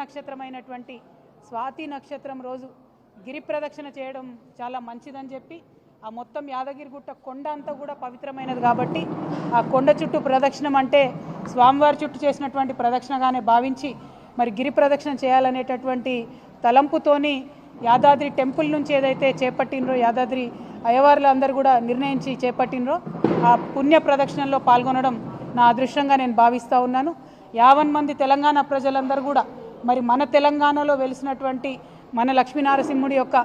నక్షత్రమైనటువంటి స్వాతి నక్షత్రం రోజు గిరి ప్రదక్షిణ చేయడం చాలా మంచిదని చెప్పి ఆ మొత్తం యాదగిరిగుట్ట కొండ అంతా కూడా పవిత్రమైనది కాబట్టి ఆ కొండ చుట్టూ ప్రదక్షిణం అంటే స్వామివారి చుట్టూ చేసినటువంటి ప్రదక్షిణగానే భావించి మరి గిరి ప్రదక్షిణ చేయాలనేటటువంటి తలంపుతోని యాదాద్రి టెంపుల్ నుంచి ఏదైతే చేపట్టినరో యాదాద్రి అయ్యవార్లు అందరూ కూడా నిర్ణయించి చేపట్టినరో ఆ పుణ్య ప్రదక్షిణలో పాల్గొనడం నా అదృష్టంగా నేను భావిస్తూ ఉన్నాను. 50 మంది తెలంగాణ ప్రజలందరూ కూడా మరి మన తెలంగాణలో వెలిసినటువంటి మన లక్ష్మీనరసింహుడి యొక్క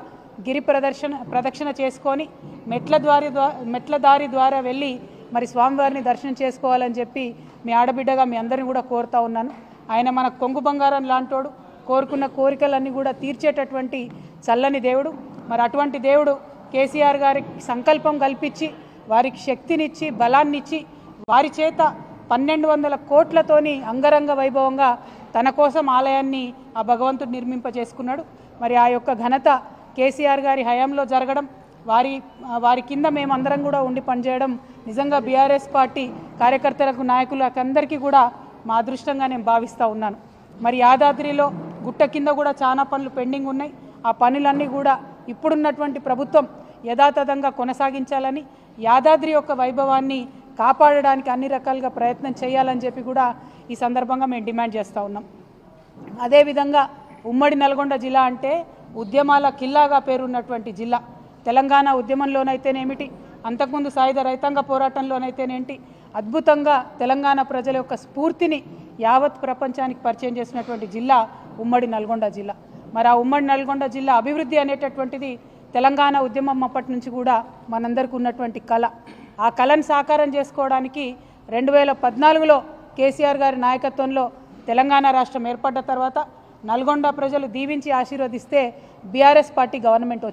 గిరి ప్రదక్షిణ చేసుకొని మెట్ల దారి ద్వారా వెళ్ళి మరి స్వామివారిని దర్శనం చేసుకోవాలని చెప్పి మీ ఆడబిడ్డగా మీ అందరిని కూడా కోరుతా ఉన్నాను. ఆయన మన కొంగు బంగారం లాంటోడు, కోరుకున్న కోరికలన్నీ కూడా తీర్చేటటువంటి చల్లని దేవుడు. మరి అటువంటి దేవుడు కేసీఆర్ గారికి సంకల్పం కల్పించి వారికి శక్తినిచ్చి బలాన్నిచ్చి వారి చేత 1200 కోట్లతోని అంగరంగ వైభవంగా తన కోసం ఆలయాన్ని ఆ భగవంతుడు నిర్మింపజేసుకున్నాడు. మరి ఆ యొక్క ఘనత కేసీఆర్ గారి హయాంలో జరగడం, వారి కింద మేమందరం కూడా ఉండి పనిచేయడం నిజంగా బీఆర్ఎస్ పార్టీ కార్యకర్తలకు నాయకులకు అందరికీ కూడా మా అదృష్టంగా నేను భావిస్తూ ఉన్నాను. మరి యాదాద్రిలో గుట్ట కింద కూడా చాలా పనులు పెండింగ్ ఉన్నాయి. ఆ పనులన్నీ కూడా ఇప్పుడున్నటువంటి ప్రభుత్వం యథాతథంగా కొనసాగించాలని, యాదాద్రి యొక్క వైభవాన్ని కాపాడడానికి అన్ని రకాలుగా ప్రయత్నం చేయాలని చెప్పి కూడా ఈ సందర్భంగా మేము డిమాండ్ చేస్తూ ఉన్నాం. అదేవిధంగా ఉమ్మడి నల్గొండ జిల్లా అంటే ఉద్యమాల కిల్లాగా పేరున్నటువంటి జిల్లా. తెలంగాణ ఉద్యమంలోనైతేనేమిటి, అంతకుముందు సాయుధ రైతాంగ పోరాటంలోనైతేనేంటి అద్భుతంగా తెలంగాణ ప్రజల యొక్క స్ఫూర్తిని యావత్ ప్రపంచానికి పరిచయం చేసినటువంటి జిల్లా ఉమ్మడి నల్గొండ జిల్లా. మరి ఆ ఉమ్మడి నల్గొండ జిల్లా అభివృద్ధి అనేటటువంటిది తెలంగాణ ఉద్యమం అప్పటి నుంచి కూడా మనందరికీ ఉన్నటువంటి కళ. ఆ కళను సాకారం చేసుకోవడానికి 2014లో కేసీఆర్ గారి నాయకత్వంలో తెలంగాణ రాష్ట్రం ఏర్పడ్డ తర్వాత నల్గొండ ప్రజలు దీవించి ఆశీర్వదిస్తే బీఆర్ఎస్ పార్టీ గవర్నమెంట్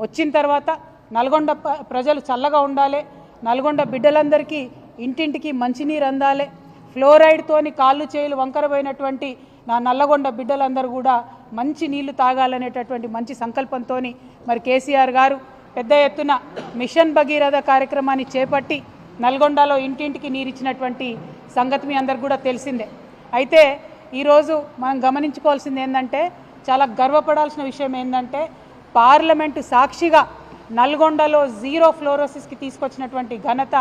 వచ్చిన తర్వాత నల్గొండ ప్రజలు చల్లగా ఉండాలి, నల్గొండ బిడ్డలందరికీ ఇంటింటికి మంచినీరు అందాలి, ఫ్లోరైడ్తోని కాళ్ళు చేతులు వంకరపోయినటువంటి నా నల్లగొండ బిడ్డలందరూ కూడా మంచి నీళ్లు తాగాలనేటటువంటి మంచి సంకల్పంతో మరి కేసీఆర్ గారు పెద్ద ఎత్తున మిషన్ భగీరథ కార్యక్రమాన్ని చేపట్టి నల్గొండలో ఇంటింటికి నీరిచ్చినటువంటి సంగతి మీ అందరికి కూడా తెలిసిందే. అయితే ఈరోజు మనం గమనించుకోవాల్సింది ఏంటంటే, చాలా గర్వపడాల్సిన విషయం ఏంటంటే, పార్లమెంటు సాక్షిగా నల్గొండలో 0 ఫ్లోరోసిస్కి తీసుకొచ్చినటువంటి ఘనత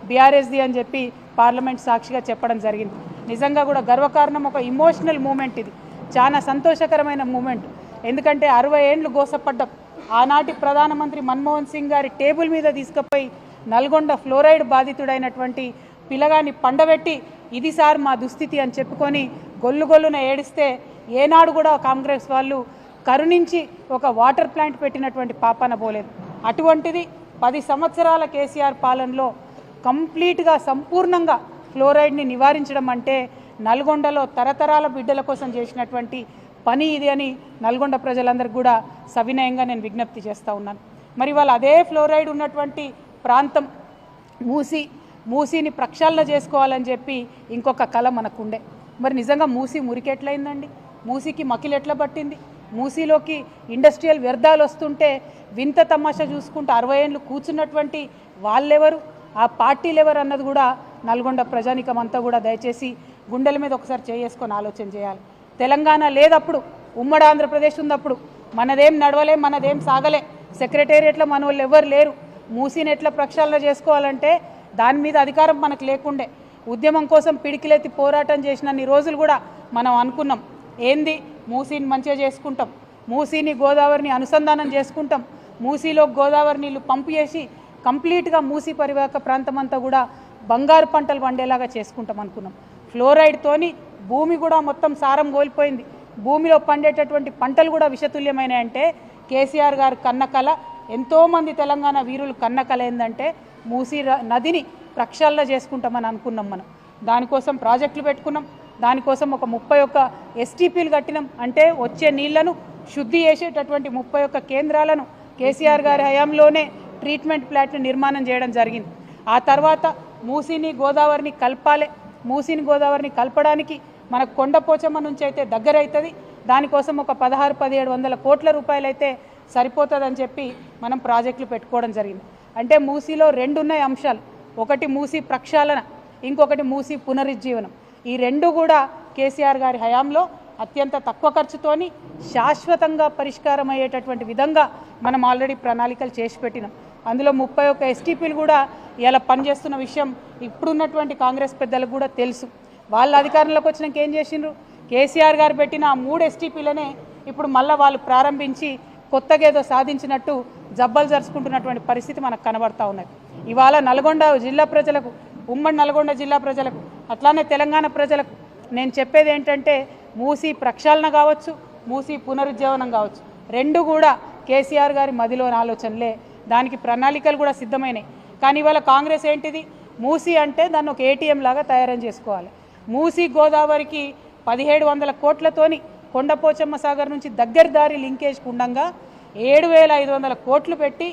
బీఆర్ఎస్ది అని చెప్పి పార్లమెంట్ సాక్షిగా చెప్పడం జరిగింది. నిజంగా కూడా గర్వకారణం, ఒక ఇమోషనల్ మూమెంట్. ఇది చాలా సంతోషకరమైన మూమెంట్. ఎందుకంటే 60 ఏండ్లు గోసపడ్డం, ఆనాటి ప్రధానమంత్రి మన్మోహన్ సింగ్ గారి టేబుల్ మీద తీసుకుపోయి నల్గొండ ఫ్లోరైడ్ బాధితుడైనటువంటి పిల్లగాన్ని పండబెట్టి ఇది సార్ మా దుస్థితి అని చెప్పుకొని గొల్లున ఏడిస్తే ఏనాడు కూడా కాంగ్రెస్ వాళ్ళు కరుణించి ఒక వాటర్ ప్లాంట్ పెట్టినటువంటి పాపాన పోలేదు. అటువంటిది 10 సంవత్సరాల కేసీఆర్ పాలనలో కంప్లీట్గా సంపూర్ణంగా ఫ్లోరైడ్ని నివారించడం అంటే నల్గొండలో తరతరాల బిడ్డల కోసం చేసినటువంటి పని ఇది అని నల్గొండ ప్రజలందరికీ కూడా సవినయంగా నేను విజ్ఞప్తి చేస్తూ ఉన్నాను. మరి వాళ్ళు అదే ఫ్లోరైడ్ ఉన్నటువంటి ప్రాంతం మూసీని ప్రక్షాళన చేసుకోవాలని చెప్పి ఇంకొక కళ మనకుండే. మరి నిజంగా మూసీ మురికెట్లయిందండి? మూసీకి మకిలు ఎట్లా పట్టింది? మూసీలోకి ఇండస్ట్రియల్ వ్యర్థాలు వస్తుంటే వింత తమాషా చూసుకుంటూ 60 ఏళ్ళు కూర్చున్నటువంటి వాళ్ళెవరు, ఆ పార్టీలు ఎవరు అన్నది కూడా నల్గొండ ప్రజానికం అంతా కూడా దయచేసి గుండెల మీద ఒకసారి చేసుకొని ఆలోచన చేయాలి. తెలంగాణ లేదప్పుడు, ఉమ్మడి ఆంధ్రప్రదేశ్ ఉన్నప్పుడు మనదేం నడవలే, మనదేం సాగలే, సెక్రటేరియట్లో మన వాళ్ళు ఎవరు లేరు. మూసీని ఎట్లా ప్రక్షాళన చేసుకోవాలంటే దాని మీద అధికారం మనకు లేకుండే. ఉద్యమం కోసం పిడికిలెత్తి పోరాటం చేసినన్ని రోజులు కూడా మనం అనుకున్నాం, ఏంది మూసీని మంచిగా చేసుకుంటాం, మూసీని గోదావరిని అనుసంధానం చేసుకుంటాం, మూసీలో గోదావరి నీళ్లు పంపు చేసి కంప్లీట్గా మూసీ పరివాహక ప్రాంతం అంతా కూడా బంగారు పంటలు పండేలాగా చేసుకుంటాం అనుకున్నాం. ఫ్లోరైడ్తోని భూమి కూడా మొత్తం సారం కోల్పోయింది. భూమిలో పండేటటువంటి పంటలు కూడా విషతుల్యమైనాయంటే కేసీఆర్ గారు కన్న కళ, ఎంతోమంది తెలంగాణ వీరులు కన్న కళ ఏంటంటే మూసీ నదిని ప్రక్షాళన చేసుకుంటామని అనుకున్నాం. మనం దానికోసం ప్రాజెక్టులు పెట్టుకున్నాం, దానికోసం ఒక 31 STPలు కట్టినాం. అంటే వచ్చే నీళ్లను శుద్ధి చేసేటటువంటి 31 కేంద్రాలను కేసీఆర్ గారి హయాంలోనే ట్రీట్మెంట్ ప్లాంట్ను నిర్మాణం చేయడం జరిగింది. ఆ తర్వాత మూసీని గోదావరిని కలపాలి. మూసీని గోదావరిని కలపడానికి మనకు కొండపోచమ్మ నుంచి అయితే దగ్గర అవుతుంది. దానికోసం ఒక 1600-1700 కోట్ల రూపాయలు అయితే సరిపోతుందని చెప్పి మనం ప్రాజెక్టులు పెట్టుకోవడం జరిగింది. అంటే మూసీలో 2 ఉన్నాయి అంశాలు, ఒకటి మూసీ ప్రక్షాళన, ఇంకొకటి మూసీ పునరుజ్జీవనం. ఈ 2 కూడా కేసీఆర్ గారి హయాంలో అత్యంత తక్కువ ఖర్చుతోని శాశ్వతంగా పరిష్కారం అయ్యేటటువంటి విధంగా మనం ఆల్రెడీ ప్రణాళికలు చేసి పెట్టినాం. అందులో 31 ఎస్టీపీలు కూడా ఇలా పనిచేస్తున్న విషయం ఇప్పుడున్నటువంటి కాంగ్రెస్ పెద్దలకు కూడా తెలుసు. వాళ్ళ అధికారంలోకి వచ్చినాక ఏం చేసిండ్రు? కేసీఆర్ గారు పెట్టిన ఆ 3 ఎస్టీపీలనే ఇప్పుడు మళ్ళీ వాళ్ళు ప్రారంభించి కొత్తగా ఏదో సాధించినట్టు జబ్బలు జరుచుకుంటున్నటువంటి పరిస్థితి మనకు కనబడతా ఉన్నది. ఇవాళ నల్గొండ జిల్లా ప్రజలకు, ఉమ్మడి నల్గొండ జిల్లా ప్రజలకు, అట్లానే తెలంగాణ ప్రజలకు నేను చెప్పేది ఏంటంటే, మూసీ ప్రక్షాళన కావచ్చు, మూసీ పునరుజ్జీవనం కావచ్చు, రెండు కూడా కేసీఆర్ గారి మదిలోని ఆలోచనలే. దానికి ప్రణాళికలు కూడా సిద్ధమైనాయి. కానీ ఇవాళ కాంగ్రెస్ ఏంటిది, మూసీ అంటే దాన్ని ఒక ఏటీఎం లాగా తయారు చేసుకోవాలి. మూసీ గోదావరికి 1700 కోట్లతోని కొండపోచమ్మ సాగర్ నుంచి దగ్గర దారి లింకేజ్ ఉండంగా 7500 కోట్లు పెట్టి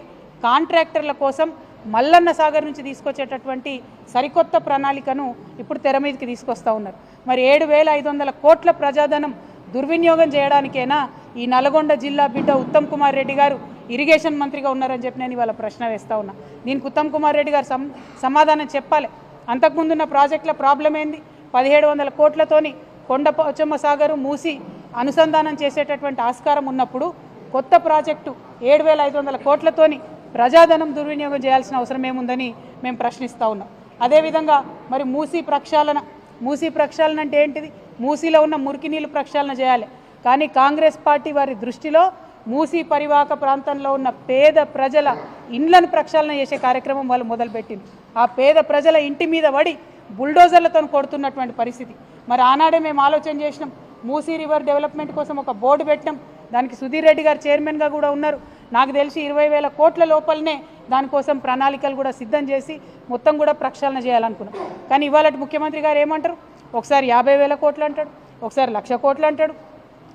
కాంట్రాక్టర్ల కోసం మల్లన్న సాగర్ నుంచి తీసుకొచ్చేటటువంటి సరికొత్త ప్రణాళికను ఇప్పుడు తెర మీదకి తీసుకొస్తూ ఉన్నారు. మరి 7500 కోట్ల ప్రజాధనం దుర్వినియోగం చేయడానికైనా ఈ నల్గొండ జిల్లా బిడ్డ ఉత్తమ్ కుమార్ రెడ్డి గారు ఇరిగేషన్ మంత్రిగా ఉన్నారని చెప్పి నేను ఇవాళ ప్రశ్న వేస్తూ ఉన్నా. దీనికి ఉత్తమ్ కుమార్ రెడ్డి గారు సమాధానం చెప్పాలి. అంతకుముందున్న ప్రాజెక్టుల ప్రాబ్లం ఏంది? 1700 కోట్లతోని కొండపోచమ్మ సాగరు మూసి అనుసంధానం చేసేటటువంటి ఆస్కారం ఉన్నప్పుడు కొత్త ప్రాజెక్టు 7500 కోట్లతోని ప్రజాధనం దుర్వినియోగం చేయాల్సిన అవసరం ఏముందని మేము ప్రశ్నిస్తూ ఉన్నాం. అదేవిధంగా మరి మూసీ ప్రక్షాళన అంటే ఏంటిది? మూసీలో ఉన్న మురికి నీళ్ళు ప్రక్షాళన చేయాలి. కానీ కాంగ్రెస్ పార్టీ వారి దృష్టిలో మూసీ పరివాహక ప్రాంతంలో ఉన్న పేద ప్రజల ఇండ్లను ప్రక్షాళన చేసే కార్యక్రమం వాళ్ళు మొదలుపెట్టింది. ఆ పేద ప్రజల ఇంటి మీద పడి బుల్డోజర్లతో కొడుతున్నటువంటి పరిస్థితి. మరి ఆనాడే మేము ఆలోచన చేసినాం, మూసీ రివర్ డెవలప్మెంట్ కోసం ఒక బోర్డు పెట్టినాం. దానికి సుధీర్ రెడ్డి గారు చైర్మన్గా కూడా ఉన్నారు. నాకు తెలిసి 20,000 కోట్ల లోపలనే దానికోసం ప్రణాళికలు కూడా సిద్ధం చేసి మొత్తం కూడా ప్రక్షాళన చేయాలనుకున్నాం. కానీ ఇవాళ ముఖ్యమంత్రి గారు ఏమంటారు? ఒకసారి 50,000 కోట్లు అంటాడు, ఒకసారి 1,00,000 కోట్లు అంటాడు,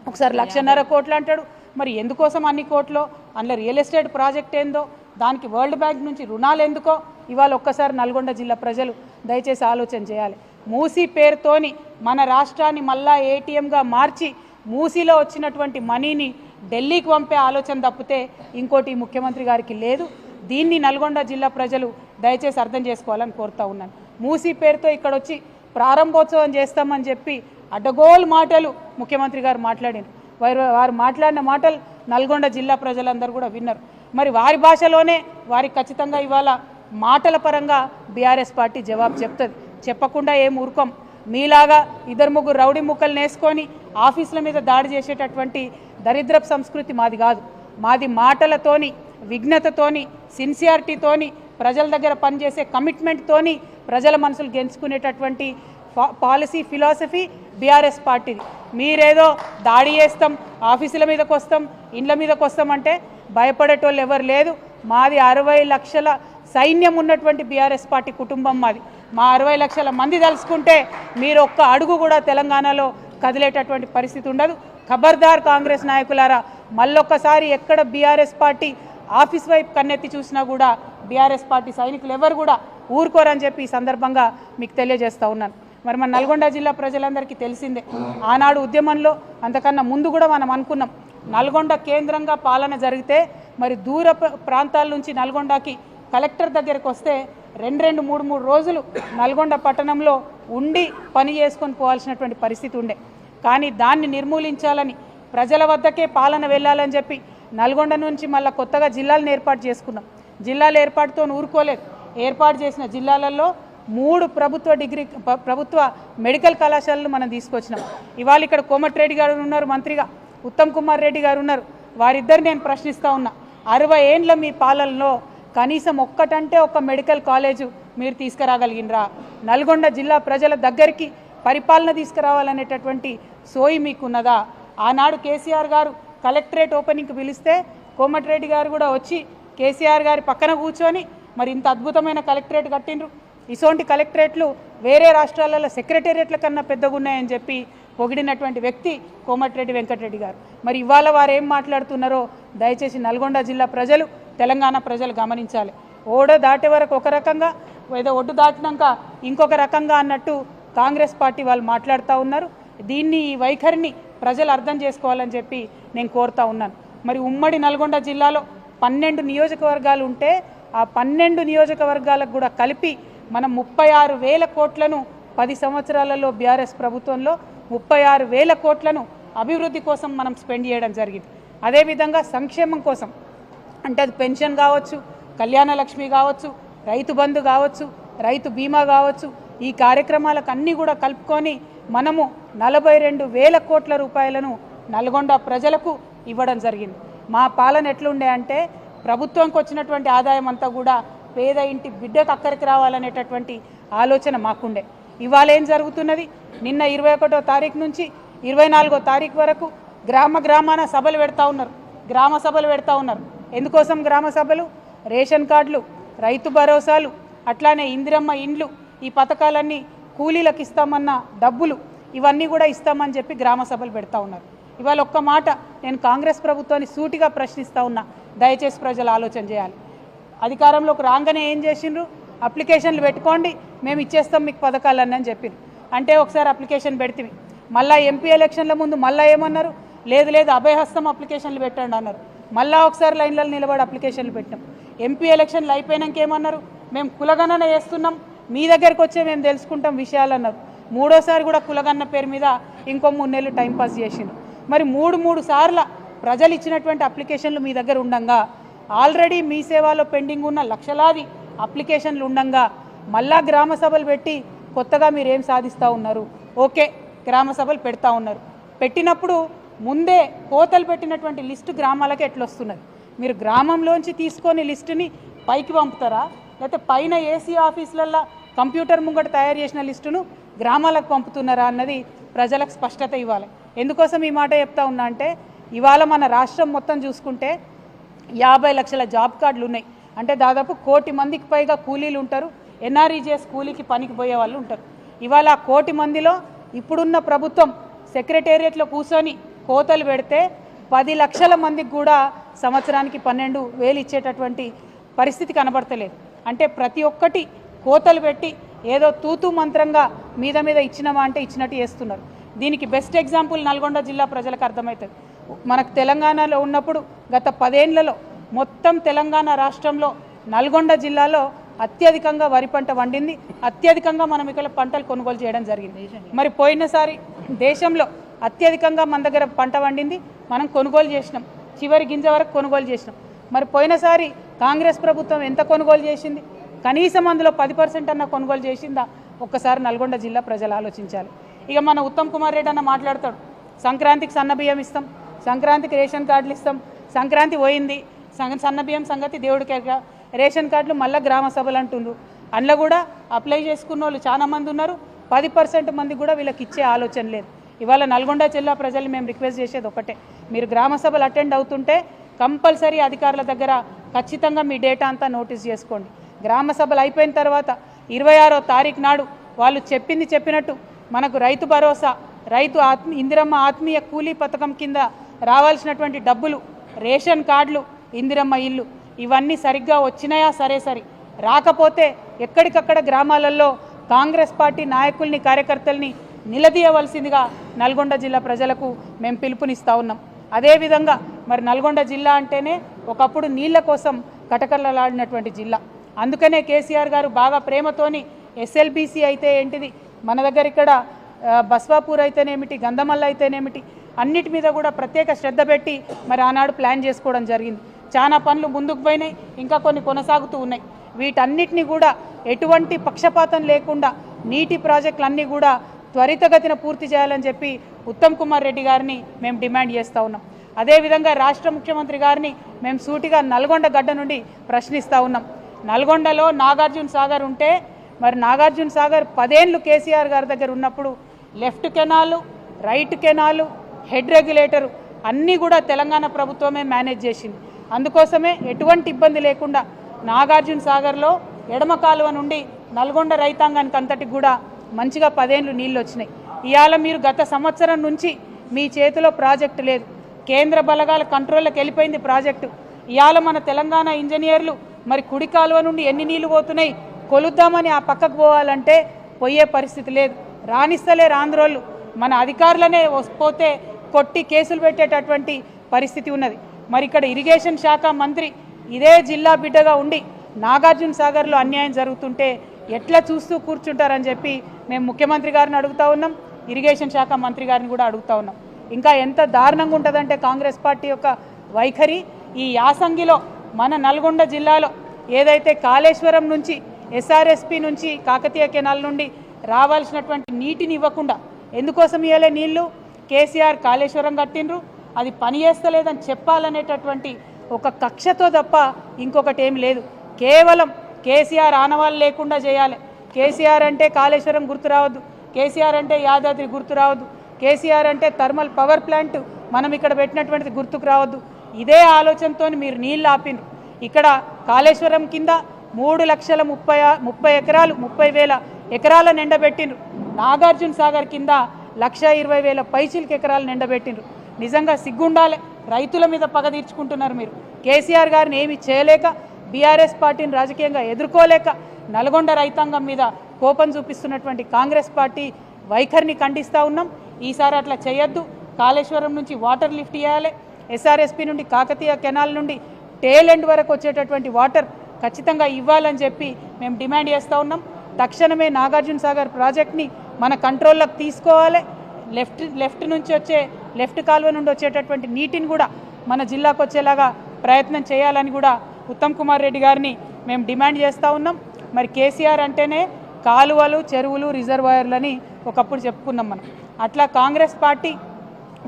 ఒకసారి 1,50,000 కోట్లు అంటాడు. మరి ఎందుకోసం అన్ని కోట్లు? అందులో రియల్ ఎస్టేట్ ప్రాజెక్ట్ ఏందో, దానికి వరల్డ్ బ్యాంక్ నుంచి రుణాలు ఎందుకో ఇవాళ ఒక్కసారి నల్గొండ జిల్లా ప్రజలు దయచేసి ఆలోచన చేయాలి. మూసీ పేరుతోని మన రాష్ట్రాన్ని మళ్ళా ఏటీఎంగా మార్చి మూసీలో వచ్చినటువంటి మనీని ఢిల్లీకి పంపే ఆలోచన తప్పితే ఇంకోటి ముఖ్యమంత్రి గారికి లేదు. దీన్ని నల్గొండ జిల్లా ప్రజలు దయచేసి అర్థం చేసుకోవాలని కోరుతూ ఉన్నాను. మూసీ పేరుతో ఇక్కడ వచ్చి ప్రారంభోత్సవం చేస్తామని చెప్పి అడ్డగోలు మాటలు ముఖ్యమంత్రి గారు మాట్లాడారు. వారు మాట్లాడిన మాటలు నల్గొండ జిల్లా ప్రజలందరూ కూడా విన్నారు. మరి వారి భాషలోనే వారికి ఖచ్చితంగా ఇవాళ మాటల పరంగా బీఆర్ఎస్ పార్టీ జవాబు చెప్తుంది. చెప్పకుండా ఏం ఊరుకోం. మీలాగా 2-3 రౌడీ ముక్కలు నేసుకొని ఆఫీసుల మీద దాడి చేసేటటువంటి దరిద్రపు సంస్కృతి మాది కాదు. మాది మాటలతోని, విఘ్నతతోని, సిన్సియారిటీతోని, ప్రజల దగ్గర పనిచేసే కమిట్మెంట్తోని ప్రజల మనసులు గెలుచుకునేటటువంటి పాలసీ ఫిలాసఫీ బీఆర్ఎస్ పార్టీది. మీరేదో దాడి చేస్తాం, ఆఫీసుల మీదకి వస్తాం, ఇండ్ల మీదకి వస్తామంటే భయపడేటోళ్ళు ఎవరు లేదు. మాది 60 లక్షల సైన్యం ఉన్నటువంటి బీఆర్ఎస్ పార్టీ కుటుంబం మాది. మా 60 లక్షల మంది తలుసుకుంటే మీరు ఒక్క అడుగు కూడా తెలంగాణలో కదిలేటటువంటి పరిస్థితి ఉండదు. ఖబర్దార్ కాంగ్రెస్ నాయకులారా, మళ్ళొక్కసారి ఎక్కడ బీఆర్ఎస్ పార్టీ ఆఫీస్ వైపు కన్నెత్తి చూసినా కూడా బీఆర్ఎస్ పార్టీ సైనికులు ఎవరు కూడా ఊరుకోరని చెప్పి ఈ సందర్భంగా మీకు తెలియజేస్తూ ఉన్నాను. మరి మన నల్గొండ జిల్లా ప్రజలందరికీ తెలిసిందే, ఆనాడు ఉద్యమంలో అంతకన్నా ముందు కూడా మనం అనుకున్నాం, నల్గొండ కేంద్రంగా పాలన జరిగితే మరి దూర ప్రాంతాల నుంచి నల్గొండకి కలెక్టర్ దగ్గరికి వస్తే 2-3 రోజులు నల్గొండ పట్టణంలో ఉండి పని చేసుకొని పోవాల్సినటువంటి పరిస్థితి ఉండే. కానీ దాన్ని నిర్మూలించాలని, ప్రజల వద్దకే పాలన వెళ్ళాలని చెప్పి నల్గొండ నుంచి మళ్ళీ కొత్తగా జిల్లాలను ఏర్పాటు చేసుకున్నాం. జిల్లాల ఏర్పాటుతో ఊరుకోలేదు. ఏర్పాటు చేసిన జిల్లాలలో 3 ప్రభుత్వ మెడికల్ కళాశాలలు మనం తీసుకొచ్చినాం. ఇవాళ ఇక్కడ కోమటిరెడ్డి గారు ఉన్నారు మంత్రిగా, ఉత్తమ్ కుమార్ రెడ్డి గారు ఉన్నారు. వారిద్దరు నేను ప్రశ్నిస్తూ ఉన్నా, 60 ఏండ్ల మీ పాలనలో కనీసం ఒక్కటంటే ఒక మెడికల్ కాలేజు మీరు తీసుకురాగలిగినరా? నల్గొండ జిల్లా ప్రజల దగ్గరికి పరిపాలన తీసుకురావాలనేటటువంటి సోయి మీకున్నదా? ఆనాడు కేసీఆర్ గారు కలెక్టరేట్ ఓపెనింగ్కి పిలిస్తే కోమటిరెడ్డి గారు కూడా వచ్చి కేసీఆర్ గారి పక్కన కూర్చొని మరి ఇంత అద్భుతమైన కలెక్టరేట్ కట్టిండ్రు. ఇటువంటి కలెక్టరేట్లు వేరే రాష్ట్రాలలో సెక్రటేరియట్ల కన్నా పెద్దగా ఉన్నాయని చెప్పి పొగిడినటువంటి వ్యక్తి కోమటిరెడ్డి వెంకటరెడ్డి గారు. మరి ఇవాళ వారు ఏం మాట్లాడుతున్నారో దయచేసి నల్గొండ జిల్లా ప్రజలు, తెలంగాణ ప్రజలు గమనించాలి. ఓడ దాటే వరకు ఒక రకంగా, ఏదో ఒడ్డు దాటినాక ఇంకొక రకంగా అన్నట్టు కాంగ్రెస్ పార్టీ వాళ్ళు మాట్లాడుతూ ఉన్నారు. దీన్ని, ఈ వైఖరిని ప్రజలు అర్థం చేసుకోవాలని చెప్పి నేను కోరుతూ ఉన్నాను. మరి ఉమ్మడి నల్గొండ జిల్లాలో 12 నియోజకవర్గాలు ఉంటే ఆ 12 నియోజకవర్గాలకు కూడా కలిపి మనం 36,000 కోట్లను 10 సంవత్సరాలలో బీఆర్ఎస్ ప్రభుత్వంలో 36,000 కోట్లను అభివృద్ధి కోసం మనం స్పెండ్ చేయడం జరిగింది. అదేవిధంగా సంక్షేమం కోసం అంటే అది పెన్షన్ కావచ్చు, కళ్యాణ లక్ష్మి కావచ్చు, రైతు బంధు కావచ్చు, రైతు బీమా కావచ్చు, ఈ కార్యక్రమాలకు అన్నీ కూడా కలుపుకొని మనము 42,000 కోట్ల రూపాయలను నల్గొండ ప్రజలకు ఇవ్వడం జరిగింది. మా పాలన ఎట్లుండే అంటే ప్రభుత్వంకి వచ్చినటువంటి ఆదాయం అంతా కూడా పేద ఇంటి బిడ్డకు అక్కడికి రావాలనేటటువంటి ఆలోచన మాకుండే. ఇవాళ ఏం జరుగుతున్నది? నిన్న 21వ తారీఖు నుంచి 24వ తారీఖు వరకు గ్రామాన సభలు పెడతా ఉన్నారు, గ్రామ సభలు పెడతా ఉన్నారు. ఎందుకోసం గ్రామ సభలు? రేషన్ కార్డులు, రైతు భరోసాలు, అట్లానే ఇందిరమ్మ ఇండ్లు, ఈ పథకాలన్నీ కూలీలకు ఇస్తామన్న డబ్బులు ఇవన్నీ కూడా ఇస్తామని చెప్పి గ్రామ సభలు పెడతా ఉన్నారు. ఇవాళ ఒక్క మాట నేను కాంగ్రెస్ ప్రభుత్వాన్ని సూటిగా ప్రశ్నిస్తూ ఉన్నా, దయచేసి ప్రజలు ఆలోచన చేయాలి. అధికారంలోకి రాగానే ఏం చేసిండ్రు? అప్లికేషన్లు పెట్టుకోండి, మేము ఇచ్చేస్తాం మీకు పథకాలన్నీ అని చెప్పిండ్రు. అంటే ఒకసారి అప్లికేషన్ పెడితే మళ్ళీ ఎంపీ ఎలక్షన్ల ముందు మళ్ళీ ఏమన్నారు? లేదు అభయహస్తం అప్లికేషన్లు పెట్టండి అన్నారు. మళ్ళీ ఒకసారి లైన్లలో నిలబడి అప్లికేషన్లు పెట్టాం. ఎంపీ ఎలక్షన్లు అయిపోయినాక ఏమన్నారు? మేము కులగణన చేస్తున్నాం, మీ దగ్గరకు వచ్చే మేము తెలుసుకుంటాం విషయాలు అన్నారు. మూడోసారి కూడా కులగన్న పేరు మీద ఇంకో 3 నెలలు టైంపాస్ చేసిండ్రు. మరి మూడు సార్ల ప్రజలు ఇచ్చినటువంటి అప్లికేషన్లు మీ దగ్గర ఉండంగా, ఆల్రెడీ మీ సేవలో పెండింగ్ ఉన్న లక్షలాది అప్లికేషన్లు ఉండంగా మళ్ళా గ్రామ సభలు పెట్టి కొత్తగా మీరు ఏం సాధిస్తూ ఉన్నారు? ఓకే, గ్రామ సభలు పెడతా ఉన్నారు. పెట్టినప్పుడు ముందే కోతలు పెట్టినటువంటి లిస్టు గ్రామాలకు ఎట్లొస్తున్నది? మీరు గ్రామంలోంచి తీసుకొని లిస్టుని పైకి పంపుతారా, లేకపోతే పైన ఏసీ ఆఫీసులల్లో కంప్యూటర్ ముంగట తయారు చేసిన లిస్టును గ్రామాలకు పంపుతున్నారా అన్నది ప్రజలకు స్పష్టత ఇవ్వాలి. ఎందుకోసం ఈ మాట చెప్తా ఉన్నా అంటే ఇవాళ మన రాష్ట్రం మొత్తం చూసుకుంటే 50 లక్షల జాబ్ కార్డులు ఉన్నాయి. అంటే దాదాపు 1 కోటి మందికి పైగా కూలీలు ఉంటారు, ఎన్ఆర్ఈజీఎస్ కూలీకి పనికి పోయే వాళ్ళు ఉంటారు. ఇవాళ 1 కోటి మందిలో ఇప్పుడున్న ప్రభుత్వం సెక్రటేరియట్లో కూర్చొని కోతలు పెడితే 10 లక్షల మందికి కూడా సంవత్సరానికి 12,000 ఇచ్చేటటువంటి పరిస్థితి కనబడతలేదు. అంటే ప్రతి ఒక్కటి కోతలు పెట్టి ఏదో తూతూ మంత్రంగా మీద ఇచ్చినామా అంటే ఇచ్చినట్టు చేస్తున్నారు. దీనికి బెస్ట్ ఎగ్జాంపుల్ నల్గొండ జిల్లా ప్రజలకు అర్థమవుతుంది. మనకు తెలంగాణలో ఉన్నప్పుడు గత 10 ఏళ్లలో మొత్తం తెలంగాణ రాష్ట్రంలో నల్గొండ జిల్లాలో అత్యధికంగా వరి పంట వండింది, అత్యధికంగా మనం ఇక్కడ పంటలు కొనుగోలు చేయడం జరిగింది. మరి పోయినసారి దేశంలో అత్యధికంగా మన దగ్గర పంట వండింది, మనం కొనుగోలు చేసినాం, చివరి గింజ వరకు కొనుగోలు చేసినాం. మరి పోయినసారి కాంగ్రెస్ ప్రభుత్వం ఎంత కొనుగోలు చేసింది? కనీసం అందులో 10% అన్న కొనుగోలు చేసిందా? ఒక్కసారి నల్గొండ జిల్లా ప్రజలు ఆలోచించాలి. ఇక మన ఉత్తమ్ కుమార్ రెడ్డి అన్న మాట్లాడతాడు, సంక్రాంతికి సన్నబియ్యం ఇస్తాం, సంక్రాంతికి రేషన్ కార్డులు ఇస్తాం, సంక్రాంతి పోయింది, సన్నబియ్యం సంగతి దేవుడికి రేషన్ కార్డులు మళ్ళీ గ్రామ సభలు అంటుండ్రు. అందులో కూడా అప్లై చేసుకున్న వాళ్ళు చాలా మంది ఉన్నారు, 10% మంది కూడా వీళ్ళకి ఇచ్చే ఆలోచన లేదు. ఇవాళ నల్గొండ జిల్లా ప్రజలు మేము రిక్వెస్ట్ చేసేది ఒకటే, మీరు గ్రామ సభలు అటెండ్ అవుతుంటే కంపల్సరీ అధికారుల దగ్గర ఖచ్చితంగా మీ డేటా అంతా నోటీస్ చేసుకోండి. గ్రామ సభలు అయిపోయిన తర్వాత 26వ తారీఖు నాడు వాళ్ళు చెప్పినట్టు మనకు రైతు భరోసా, ఇందిరమ్మ ఆత్మీయ కూలీ పథకం కింద రావాల్సినటువంటి డబ్బులు, రేషన్ కార్డులు, ఇందిరమ్మ ఇల్లు ఇవన్నీ సరిగ్గా వచ్చినాయా? సరే రాకపోతే ఎక్కడికక్కడ గ్రామాలలో కాంగ్రెస్ పార్టీ నాయకుల్ని కార్యకర్తల్ని నిలదీయవలసిందిగా నల్గొండ జిల్లా ప్రజలకు మేము పిలుపునిస్తూ ఉన్నాం. అదేవిధంగా మరి నల్గొండ జిల్లా అంటేనే ఒకప్పుడు నీళ్ల కోసం కటకలలాడినటువంటి జిల్లా. అందుకనే కేసీఆర్ గారు బాగా ప్రేమతోని ఎస్ఎల్బీసీ అయితే ఏంటిది, మన దగ్గర ఇక్కడ బస్వాపూర్ అయితేనేమిటి, గంధమల్ల అయితేనేమిటి, అన్నిటి మీద కూడా ప్రత్యేక శ్రద్ధ పెట్టి మరి ఆనాడు ప్లాన్ చేసుకోవడం జరిగింది. చాలా పనులు ముందుకు పోయినాయి, ఇంకా కొన్ని కొనసాగుతూ ఉన్నాయి. వీటన్నిటిని కూడా ఎటువంటి పక్షపాతం లేకుండా నీటి ప్రాజెక్టులన్నీ కూడా త్వరితగతిన పూర్తి చేయాలని చెప్పి ఉత్తమ్ కుమార్ రెడ్డి గారిని మేము డిమాండ్ చేస్తూ ఉన్నాం. అదేవిధంగా రాష్ట్ర ముఖ్యమంత్రి గారిని మేము సూటిగా నల్గొండ గడ్డ నుండి ప్రశ్నిస్తూ ఉన్నాం. నల్గొండలో నాగార్జున సాగర్ ఉంటే మరి నాగార్జున సాగర్ 10 ఏళ్ళు కేసీఆర్ గారి దగ్గర ఉన్నప్పుడు left canal, right canal, head regulator అన్నీ కూడా తెలంగాణ ప్రభుత్వమే మేనేజ్ చేసింది. అందుకోసమే ఎటువంటి ఇబ్బంది లేకుండా నాగార్జున సాగర్లో ఎడమ కాలువ నుండి నల్గొండ రైతాంగానికి అంతటికి కూడా మంచిగా 10 ఏళ్ళు నీళ్ళు వచ్చినాయి. ఇవాళ మీరు గత సంవత్సరం నుంచి మీ చేతిలో ప్రాజెక్టు లేదు, కేంద్ర బలగాల కంట్రోల్లోకి వెళ్ళిపోయింది ప్రాజెక్టు. ఇవాళ మన తెలంగాణ ఇంజనీర్లు మరి కుడి కాలువ నుండి ఎన్ని నీళ్లు పోతున్నాయి కొలుద్దామని ఆ పక్కకు పోవాలంటే పోయే పరిస్థితి లేదు. రానిస్తలేరు ఆంధ్రోళ్ళు, మన అధికారులనే పోతే కొట్టి కేసులు పెట్టేటటువంటి పరిస్థితి ఉన్నది. మరి ఇక్కడ ఇరిగేషన్ శాఖ మంత్రి ఇదే జిల్లా బిడ్డగా ఉండి నాగార్జున సాగర్లో అన్యాయం జరుగుతుంటే ఎట్లా చూస్తూ కూర్చుంటారని చెప్పి మేము ముఖ్యమంత్రి గారిని అడుగుతా ఉన్నాం, ఇరిగేషన్ శాఖ మంత్రి గారిని కూడా అడుగుతా ఉన్నాం. ఇంకా ఎంత దారుణంగా ఉంటుందంటే కాంగ్రెస్ పార్టీ యొక్క వైఖరి ఈ యాసంగిలో మన నల్గొండ జిల్లాలో ఏదైతే కాళేశ్వరం నుంచి ఎస్ఆర్ఎస్పి నుంచి కాకతీయ కెనాల్ నుండి రావాల్సినటువంటి నీటిని ఇవ్వకుండా ఎందుకోసం ఇవ్వలే నీళ్లు? కేసీఆర్ కాళేశ్వరం కట్టిండ్రు, అది పని చేస్తలేదని చెప్పాలనేటటువంటి ఒక కక్షతో తప్ప ఇంకొకటి ఏం లేదు. కేవలం కేసీఆర్ ఆనవాళ్ళు లేకుండా చేయాలి. కేసీఆర్ అంటే కాళేశ్వరం గుర్తు రావద్దు, కేసీఆర్ అంటే యాదాద్రి గుర్తు రావద్దు, కేసీఆర్ అంటే థర్మల్ పవర్ ప్లాంట్ మనం ఇక్కడ పెట్టినటువంటిది గుర్తుకు రావద్దు. ఇదే ఆలోచనతో మీరు నీళ్ళు ఆపినరు. ఇక్కడ కాళేశ్వరం కింద 3,30,000 ఎకరాల నిండబెట్టినరు. నాగార్జున సాగర్ కింద 1,20,000 పైచిలకు ఎకరాలు నిండబెట్టినరు. నిజంగా సిగ్గుండాలి. రైతుల మీద పగ తీర్చుకుంటున్నారు మీరు. కేసీఆర్ గారిని ఏమి చేయలేక, బీఆర్ఎస్ పార్టీని రాజకీయంగా ఎదుర్కోలేక నల్గొండ రైతాంగం మీద కోపం చూపిస్తున్నటువంటి కాంగ్రెస్ పార్టీ వైఖరిని ఖండిస్తూ ఉన్నాం. ఈసారి అట్లా చేయొద్దు. కాళేశ్వరం నుంచి వాటర్ లిఫ్ట్ చేయాలి. ఎస్ఆర్ఎస్పి నుండి కాకతీయ కెనాల్ నుండి టేల్ ఎండ్ వరకు వచ్చేటటువంటి వాటర్ ఖచ్చితంగా ఇవ్వాలని చెప్పి మేము డిమాండ్ చేస్తూ ఉన్నాం. తక్షణమే నాగార్జున సాగర్ ప్రాజెక్ట్ని మన కంట్రోల్లోకి తీసుకోవాలి. లెఫ్ట్ నుంచి వచ్చే లెఫ్ట్ కాలువ నుండి వచ్చేటటువంటి నీటిని కూడా మన జిల్లాకు వచ్చేలాగా ప్రయత్నం చేయాలని కూడా ఉత్తమ్ కుమార్ రెడ్డి గారిని మేము డిమాండ్ చేస్తూ ఉన్నాం. మరి కేసీఆర్ అంటేనే కాలువలు, చెరువులు, రిజర్వాయర్లని ఒకప్పుడు చెప్పుకున్నాం మనం. అట్లా కాంగ్రెస్ పార్టీ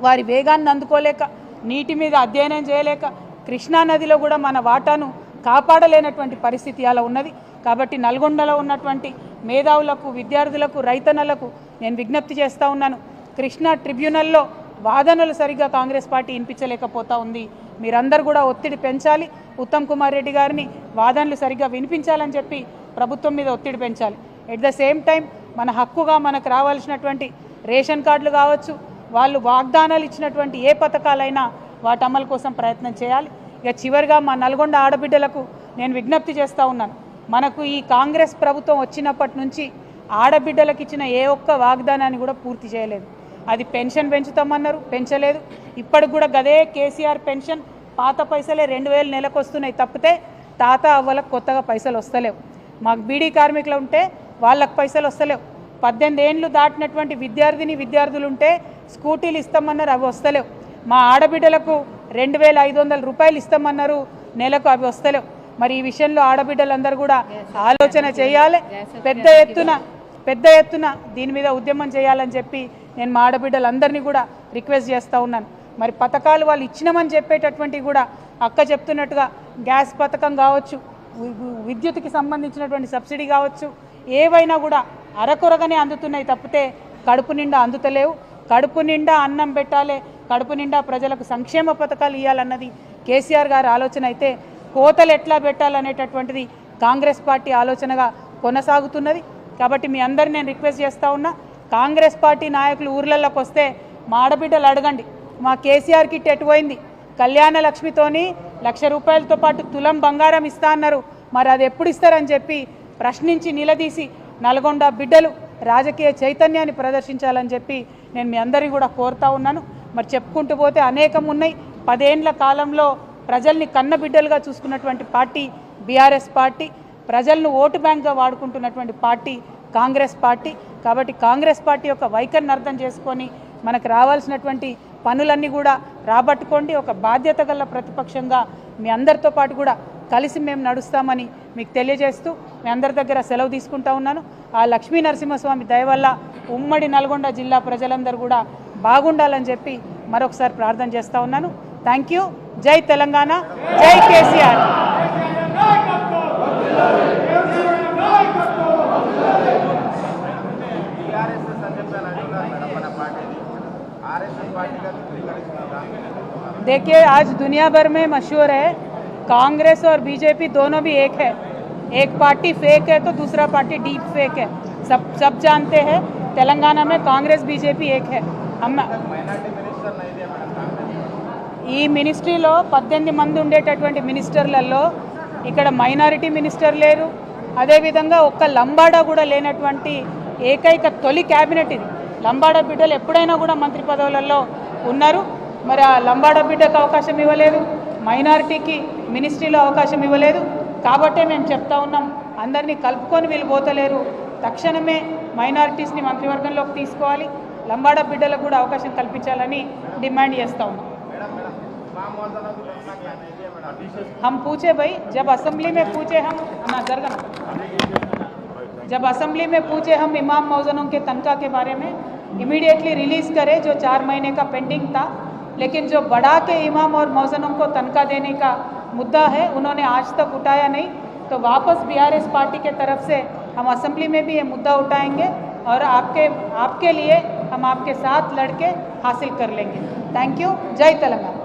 వారి వేగాన్ని అందుకోలేక, నీటి మీద అధ్యయనం చేయలేక, కృష్ణానదిలో కూడా మన వాటాను కాపాడలేనటువంటి పరిస్థితి అలా ఉన్నది. కాబట్టి నల్గొండలో ఉన్నటువంటి మేధావులకు, విద్యార్థులకు, రైతన్నలకు నేను విజ్ఞప్తి చేస్తూ ఉన్నాను. కృష్ణా ట్రిబ్యునల్లో వాదనలు సరిగ్గా కాంగ్రెస్ పార్టీ వినిపించలేకపోతూ ఉంది. మీరందరూ కూడా ఒత్తిడి పెంచాలి. ఉత్తమ్ కుమార్ రెడ్డి గారిని వాదనలు సరిగ్గా వినిపించాలని చెప్పి ప్రభుత్వం మీద ఒత్తిడి పెంచాలి. ఎట్ ద సేమ్ టైం మన హక్కుగా మనకు రావాల్సినటువంటి రేషన్ కార్డులు కావచ్చు, వాళ్ళు వాగ్దానాలు ఇచ్చినటువంటి ఏ పథకాలైనా వాటి అమలు కోసం ప్రయత్నం చేయాలి. ఇక చివరిగా మా నల్గొండ ఆడబిడ్డలకు నేను విజ్ఞప్తి చేస్తూ ఉన్నాను. మనకు ఈ కాంగ్రెస్ ప్రభుత్వం వచ్చినప్పటి నుంచి ఆడబిడ్డలకు ఇచ్చిన ఏ ఒక్క వాగ్దానాన్ని కూడా పూర్తి చేయలేదు. అది పెన్షన్ పెంచుతామన్నారు, పెంచలేదు. ఇప్పటికి కూడా గదే కేసీఆర్ పెన్షన్ పాత పైసలే 2,000 నెలకు వస్తున్నాయి తప్పితే తాత అవ్వలకు కొత్తగా పైసలు వస్తలేవు. మాకు బీడీ కార్మికులు ఉంటే వాళ్ళకు పైసలు వస్తలేవు. 18 ఏళ్ళు దాటినటువంటి విద్యార్థులు ఉంటే స్కూటీలు ఇస్తామన్నారు, అవి వస్తలేవు. మా ఆడబిడ్డలకు 2,500 రూపాయలు ఇస్తామన్నారు నెలకు, అవి వస్తలేవు. మరి ఈ విషయంలో ఆడబిడ్డలందరూ కూడా ఆలోచన చేయాలి. పెద్ద ఎత్తున దీని మీద ఉద్యమం చేయాలని చెప్పి నేను మా ఆడబిడ్డలందరినీ కూడా రిక్వెస్ట్ చేస్తూ ఉన్నాను. మరి పథకాలు వాళ్ళు ఇచ్చినామని చెప్పేటటువంటివి కూడా అక్క చెప్తున్నట్టుగా గ్యాస్ పథకం కావచ్చు, విద్యుత్కి సంబంధించినటువంటి సబ్సిడీ కావచ్చు, ఏవైనా కూడా అరకొరగానే అందుతున్నాయి తప్పితే కడుపు నిండా అందుతలేవు. కడుపు నిండా అన్నం పెట్టాలి, కడుపు నిండా ప్రజలకు సంక్షేమ పథకాలు ఇవ్వాలన్నది కేసీఆర్ గారి ఆలోచన అయితే కోతలు ఎట్లా పెట్టాలనేటటువంటిది కాంగ్రెస్ పార్టీ ఆలోచనగా కొనసాగుతున్నది. కాబట్టి మీ అందరిని నేను రిక్వెస్ట్ చేస్తూ ఉన్నా, కాంగ్రెస్ పార్టీ నాయకులు ఊర్లలోకి వస్తే మా ఆడబిడ్డలు అడగండి, మా కేసీఆర్ కిట్ ఎటుపోయింది? కళ్యాణ లక్ష్మితోని 1,00,000 రూపాయలతో పాటు తులం బంగారం ఇస్తా అన్నారు, మరి అది ఎప్పుడు ఇస్తారని చెప్పి ప్రశ్నించి నిలదీసి నల్గొండ బిడ్డలు రాజకీయ చైతన్యాన్ని ప్రదర్శించాలని చెప్పి నేను మీ అందరినీ కూడా కోరుతా ఉన్నాను. మరి చెప్పుకుంటూ పోతే అనేకం ఉన్నాయి. 10 ఏళ్ల కాలంలో ప్రజల్ని కన్నబిడ్డలుగా చూసుకున్నటువంటి పార్టీ బీఆర్ఎస్ పార్టీ, ప్రజలను ఓటు బ్యాంక్గా వాడుకుంటున్నటువంటి పార్టీ కాంగ్రెస్ పార్టీ. కాబట్టి కాంగ్రెస్ పార్టీ యొక్క వైఖరిని అర్థం చేసుకొని మనకు రావాల్సినటువంటి పనులన్నీ కూడా రాబట్టుకోండి. ఒక బాధ్యత గల ప్రతిపక్షంగా మీ అందరితో పాటు కూడా కలిసి మేము నడుస్తామని మీకు తెలియజేస్తూ మీ అందరి దగ్గర సెలవు తీసుకుంటా ఉన్నాను. ఆ లక్ష్మీ నరసింహస్వామి దయ వల్ల ఉమ్మడి నల్గొండ జిల్లా ప్రజలందరూ కూడా బాగుండాలని చెప్పి మరొకసారి ప్రార్థన చేస్తూ ఉన్నాను. Thank you. జై తెలంగాణ, జై కేసీఆర్. देखिए, आज दुनिया भर में मशहूर है, कांग्रेस और बीजेपी दोनों भी एक है. एक पार्टी फेक है तो दूसरा पार्टी डीप फेक है. सब जानते हैं. तेलंगाना में कांग्रेस बीजेपी एक है. हम ఈ మినిస్ట్రీలో 18 మంది ఉండేటటువంటి మినిస్టర్లలో ఇక్కడ మైనారిటీ మినిస్టర్ లేరు. అదేవిధంగా ఒక్క లంబాడా కూడా లేనటువంటి ఏకైక తొలి క్యాబినెట్ ఇది. లంబాడా బిడ్డలు ఎప్పుడైనా కూడా మంత్రి పదవులలో ఉన్నారు. మరి ఆ లంబాడా బిడ్డకు అవకాశం ఇవ్వలేదు, మైనారిటీకి మినిస్ట్రీలో అవకాశం ఇవ్వలేదు. కాబట్టే మేము చెప్తా ఉన్నాం, అందరినీ కలుపుకొని వీళ్ళు పోతలేరు. తక్షణమే మైనారిటీస్ని మంత్రివర్గంలోకి తీసుకోవాలి. లంబాడ బిడ్డలకు కూడా అవకాశం కల్పించాలని డిమాండ్ చేస్తా ఉన్నాం. हम पूछे भाई, जब असेंबली में पूछे हम ना जरगा जब असेंबली में पूछे हम इमाम मौजनों के तनख्वाह के बारे में इमीडिएटली रिलीज़ करें जो 4 महीने का पेंडिंग था, लेकिन जो बढ़ा के इमाम और मौजनों को तनख्वाह देने का मुद्दा है उन्होंने आज तक उठाया नहीं, तो वापस बीआरएस पार्टी के तरफ से हम असेंबली में भी ये मुद्दा उठाएंगे और आपके लिए हम आपके साथ लड़के हासिल कर लेंगे. Thank you. जय तेलंगाना.